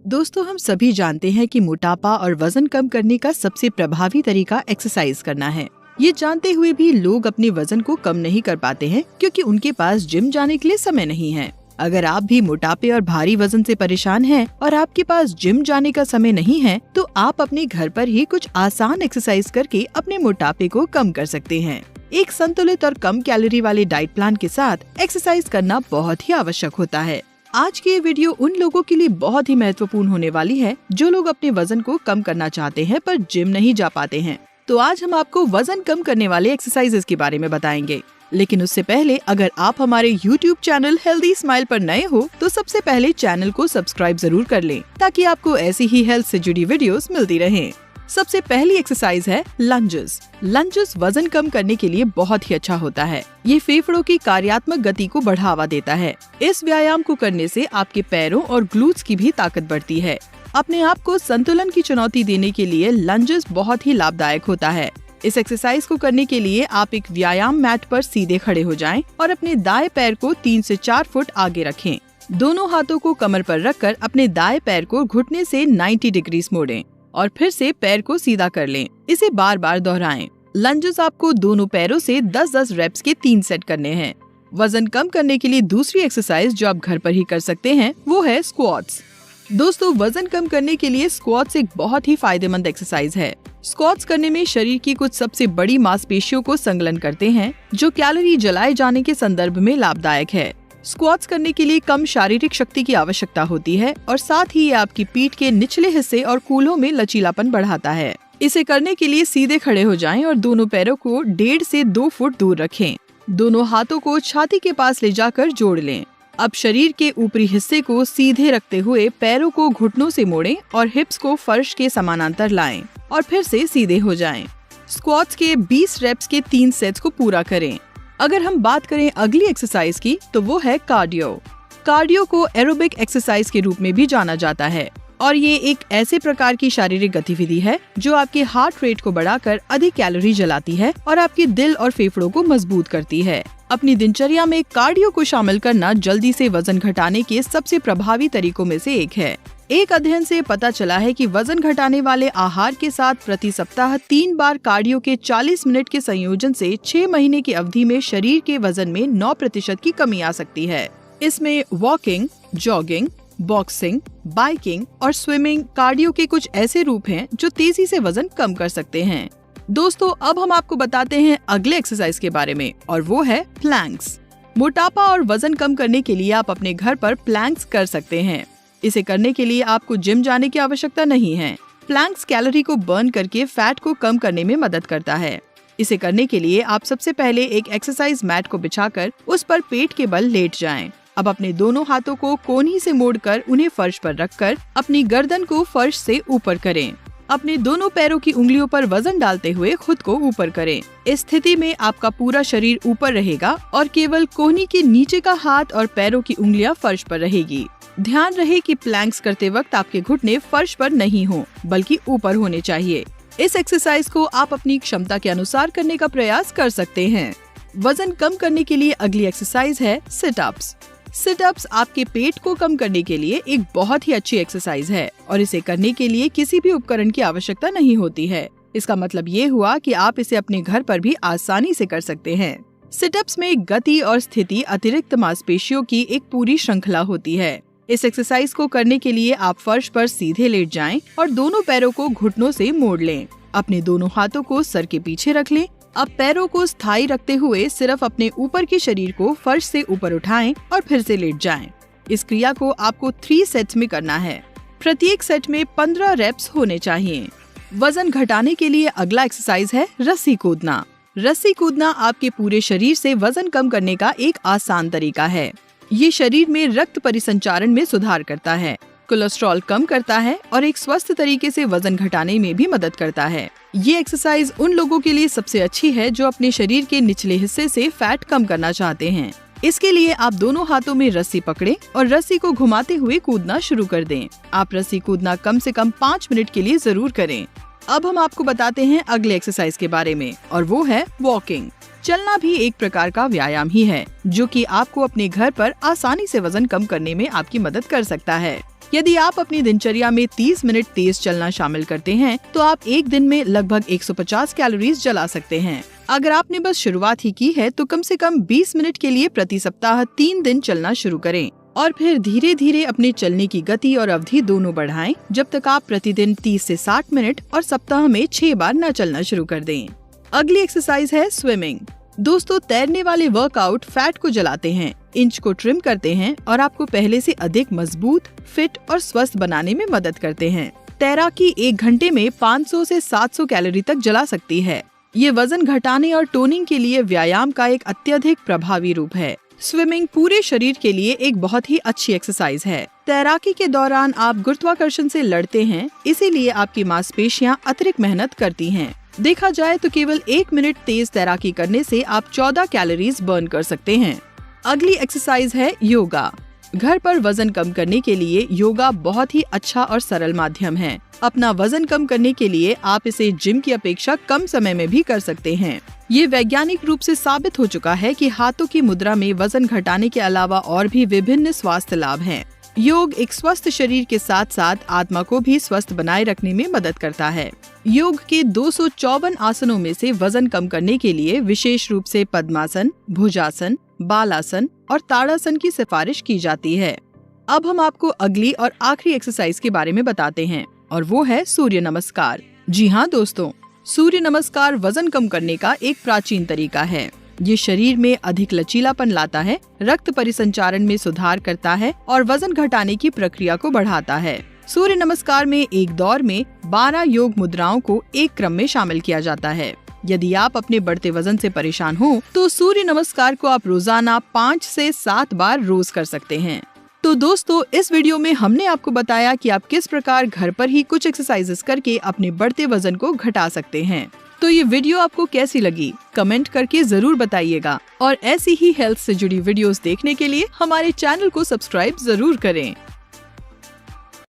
दोस्तों, हम सभी जानते हैं कि मोटापा और वजन कम करने का सबसे प्रभावी तरीका एक्सरसाइज करना है। ये जानते हुए भी लोग अपने वजन को कम नहीं कर पाते हैं क्योंकि उनके पास जिम जाने के लिए समय नहीं है। अगर आप भी मोटापे और भारी वजन से परेशान हैं और आपके पास जिम जाने का समय नहीं है, तो आप अपने घर पर ही कुछ आसान एक्सरसाइज करके अपने मोटापे को कम कर सकते हैं। एक संतुलित और कम कैलोरी वाले डाइट प्लान के साथ एक्सरसाइज करना बहुत ही आवश्यक होता है। आज की ये वीडियो उन लोगों के लिए बहुत ही महत्वपूर्ण होने वाली है जो लोग अपने वजन को कम करना चाहते हैं पर जिम नहीं जा पाते हैं। तो आज हम आपको वजन कम करने वाले एक्सरसाइजेस के बारे में बताएंगे। लेकिन उससे पहले अगर आप हमारे YouTube चैनल हेल्दी स्माइल पर नए हो तो सबसे पहले चैनल को सब्सक्राइब जरूर कर लें ताकि आपको ऐसी ही हेल्थ से जुड़ी वीडियोस मिलती रहें। सबसे पहली एक्सरसाइज है लंजेस। लंजेस वजन कम करने के लिए बहुत ही अच्छा होता है। ये फेफड़ों की कार्यात्मक गति को बढ़ावा देता है। इस व्यायाम को करने से आपके पैरों और ग्लूट्स की भी ताकत बढ़ती है। अपने आप को संतुलन की चुनौती देने के लिए लंजेस बहुत ही लाभदायक होता है। इस एक्सरसाइज को करने के लिए आप एक व्यायाम मैट पर सीधे खड़े हो जाएं और अपने दाएं पैर को 3 से 4 फुट आगे रखें। दोनों हाथों को कमर पर रखकर अपने दाएं पैर को घुटने से 90 डिग्री मोड़ें और फिर से पैर को सीधा कर लें। इसे बार बार दोहराएं। लंजेस आपको दोनों पैरों से 10-10 रेप्स के 3 सेट करने हैं। वजन कम करने के लिए दूसरी एक्सरसाइज जो आप घर पर ही कर सकते हैं वो है स्क्वाट्स। दोस्तों, वजन कम करने के लिए स्क्वाट्स एक बहुत ही फायदेमंद एक्सरसाइज है। स्क्वाट्स करने में शरीर की कुछ सबसे बड़ी मांसपेशियों को संलग्न करते हैं जो कैलोरी जलाए जाने के संदर्भ में लाभदायक है। स्क्वाट्स करने के लिए कम शारीरिक शक्ति की आवश्यकता होती है और साथ ही ये आपकी पीठ के निचले हिस्से और कूल्हों में लचीलापन बढ़ाता है। इसे करने के लिए सीधे खड़े हो जाएं और दोनों पैरों को 1.5 से 2 फुट दूर रखें। दोनों हाथों को छाती के पास ले जाकर जोड़ लें। अब शरीर के ऊपरी हिस्से को सीधे रखते हुए पैरों को घुटनों से मोड़ें और हिप्स को फर्श के समानांतर लाएं और फिर से सीधे हो जाएं। स्क्वाट्स के 20 रेप्स के 3 सेट्स को पूरा करें। अगर हम बात करें अगली एक्सरसाइज की तो वो है कार्डियो। कार्डियो को एरोबिक एक्सरसाइज के रूप में भी जाना जाता है और ये एक ऐसे प्रकार की शारीरिक गतिविधि है जो आपके हार्ट रेट को बढ़ाकर अधिक कैलोरी जलाती है और आपके दिल और फेफड़ों को मजबूत करती है। अपनी दिनचर्या में कार्डियो को शामिल करना जल्दी से वजन घटाने के सबसे प्रभावी तरीकों में से एक है। एक अध्ययन से पता चला है कि वजन घटाने वाले आहार के साथ प्रति सप्ताह 3 बार कार्डियो के 40 मिनट के संयोजन से 6 महीने की अवधि में शरीर के वजन में 9% की कमी आ सकती है। इसमें वॉकिंग, जॉगिंग, बॉक्सिंग, बाइकिंग और स्विमिंग कार्डियो के कुछ ऐसे रूप हैं जो तेजी से वजन कम कर सकते हैं। दोस्तों, अब हम आपको बताते हैं अगले एक्सरसाइज के बारे में और वो है प्लैंक्स। मोटापा और वजन कम करने के लिए आप अपने घर पर प्लैंक्स कर सकते हैं। इसे करने के लिए आपको जिम जाने की आवश्यकता नहीं है। प्लैंक्स कैलोरी को बर्न करके फैट को कम करने में मदद करता है। इसे करने के लिए आप सबसे पहले एक एक्सरसाइज मैट को बिछाकर उस पर पेट के बल लेट जाएं। अब अपने दोनों हाथों को कोहनी से मोड़कर उन्हें फर्श पर रखकर अपनी गर्दन को फर्श से ऊपर करें। अपने दोनों पैरों की उंगलियों पर वजन डालते हुए खुद को ऊपर करें। इस स्थिति में आपका पूरा शरीर ऊपर रहेगा और केवल कोहनी के नीचे का हाथ और पैरों की उंगलियां फर्श पर रहेगी। ध्यान रहे कि प्लैंक्स करते वक्त आपके घुटने फर्श पर नहीं हो बल्कि ऊपर होने चाहिए। इस एक्सरसाइज को आप अपनी क्षमता के अनुसार करने का प्रयास कर सकते हैं। वजन कम करने के लिए अगली एक्सरसाइज है सिट अप्स। सिट अप्स आपके पेट को कम करने के लिए एक बहुत ही अच्छी एक्सरसाइज है और इसे करने के लिए किसी भी उपकरण की आवश्यकता नहीं होती है। इसका मतलब ये हुआ कि आप इसे अपने घर पर भी आसानी से कर सकते हैं। सिट अप्स में गति और स्थिति अतिरिक्त मांसपेशियों की एक पूरी श्रृंखला होती है। इस एक्सरसाइज को करने के लिए आप फर्श पर सीधे लेट जाएं और दोनों पैरों को घुटनों से मोड़ लें। अपने दोनों हाथों को सर के पीछे रख लें। अब पैरों को स्थायी रखते हुए सिर्फ अपने ऊपर के शरीर को फर्श से ऊपर उठाएं और फिर से लेट जाएं। इस क्रिया को आपको 3 सेट्स में करना है। प्रत्येक सेट में 15 रेप्स होने चाहिए। वजन घटाने के लिए अगला एक्सरसाइज है रस्सी कूदना। रस्सी कूदना आपके पूरे शरीर से वजन कम करने का एक आसान तरीका है। ये शरीर में रक्त परिसंचारण में सुधार करता है, कोलेस्ट्रॉल कम करता है और एक स्वस्थ तरीके से वजन घटाने में भी मदद करता है। ये एक्सरसाइज उन लोगों के लिए सबसे अच्छी है जो अपने शरीर के निचले हिस्से से फैट कम करना चाहते हैं। इसके लिए आप दोनों हाथों में रस्सी पकड़ें और रस्सी को घुमाते हुए कूदना शुरू कर दें। आप रस्सी कूदना कम से कम 5 मिनट के लिए जरूर करें। अब हम आपको बताते हैं अगले एक्सरसाइज के बारे में और वो है वॉकिंग। चलना भी एक प्रकार का व्यायाम ही है जो कि आपको अपने घर पर आसानी से वजन कम करने में आपकी मदद कर सकता है। यदि आप अपनी दिनचर्या में 30 मिनट तेज चलना शामिल करते हैं तो आप एक दिन में लगभग 150 कैलोरीज जला सकते हैं। अगर आपने बस शुरुआत ही की है तो कम से कम 20 मिनट के लिए प्रति सप्ताह 3 दिन चलना शुरू करें और फिर धीरे धीरे अपने चलने की गति और अवधि दोनों बढ़ाएं जब तक आप प्रतिदिन 30 से 60 मिनट और सप्ताह में 6 बार न चलना शुरू कर दें। अगली एक्सरसाइज है स्विमिंग। दोस्तों, तैरने वाले वर्कआउट फैट को जलाते हैं, इंच को ट्रिम करते हैं और आपको पहले से अधिक मजबूत, फिट और स्वस्थ बनाने में मदद करते हैं। तैराकी 1 घंटे में 500 से 700 कैलोरी तक जला सकती है। ये वजन घटाने और टोनिंग के लिए व्यायाम का एक अत्यधिक प्रभावी रूप है। स्विमिंग पूरे शरीर के लिए एक बहुत ही अच्छी एक्सरसाइज है। तैराकी के दौरान आप गुरुत्वाकर्षण से लड़ते हैं, इसीलिए आपकी मांसपेशियां अतिरिक्त मेहनत करती हैं। देखा जाए तो केवल 1 मिनट तेज तैराकी करने से आप 14 कैलोरीज बर्न कर सकते हैं। अगली एक्सरसाइज है योगा। घर पर वजन कम करने के लिए योगा बहुत ही अच्छा और सरल माध्यम है। अपना वजन कम करने के लिए आप इसे जिम की अपेक्षा कम समय में भी कर सकते हैं। ये वैज्ञानिक रूप से साबित हो चुका है कि हाथों की मुद्रा में वजन घटाने के अलावा और भी विभिन्न स्वास्थ्य लाभ हैं। योग एक स्वस्थ शरीर के साथ साथ आत्मा को भी स्वस्थ बनाए रखने में मदद करता है। योग के 254 आसनों में से वजन कम करने के लिए विशेष रूप से पद्मासन, भुजासन, बालासन और ताड़ासन की सिफारिश की जाती है। अब हम आपको अगली और आखिरी एक्सरसाइज के बारे में बताते हैं और वो है सूर्य नमस्कार। जी हाँ दोस्तों, सूर्य नमस्कार वजन कम करने का एक प्राचीन तरीका है। ये शरीर में अधिक लचीलापन लाता है, रक्त परिसंचारण में सुधार करता है और वजन घटाने की प्रक्रिया को बढ़ाता है। सूर्य नमस्कार में एक दौर में 12 योग मुद्राओं को एक क्रम में शामिल किया जाता है। यदि आप अपने बढ़ते वजन से परेशान हो तो सूर्य नमस्कार को आप रोजाना 5 से 7 बार रोज कर सकते हैं। तो दोस्तों, इस वीडियो में हमने आपको बताया कि आप किस प्रकार घर पर ही कुछ एक्सरसाइजेस करके अपने बढ़ते वजन को घटा सकते हैं। तो ये वीडियो आपको कैसी लगी कमेंट करके जरूर बताइएगा और ऐसी ही हेल्थ से जुड़ी वीडियोस देखने के लिए हमारे चैनल को सब्सक्राइब जरूर करें।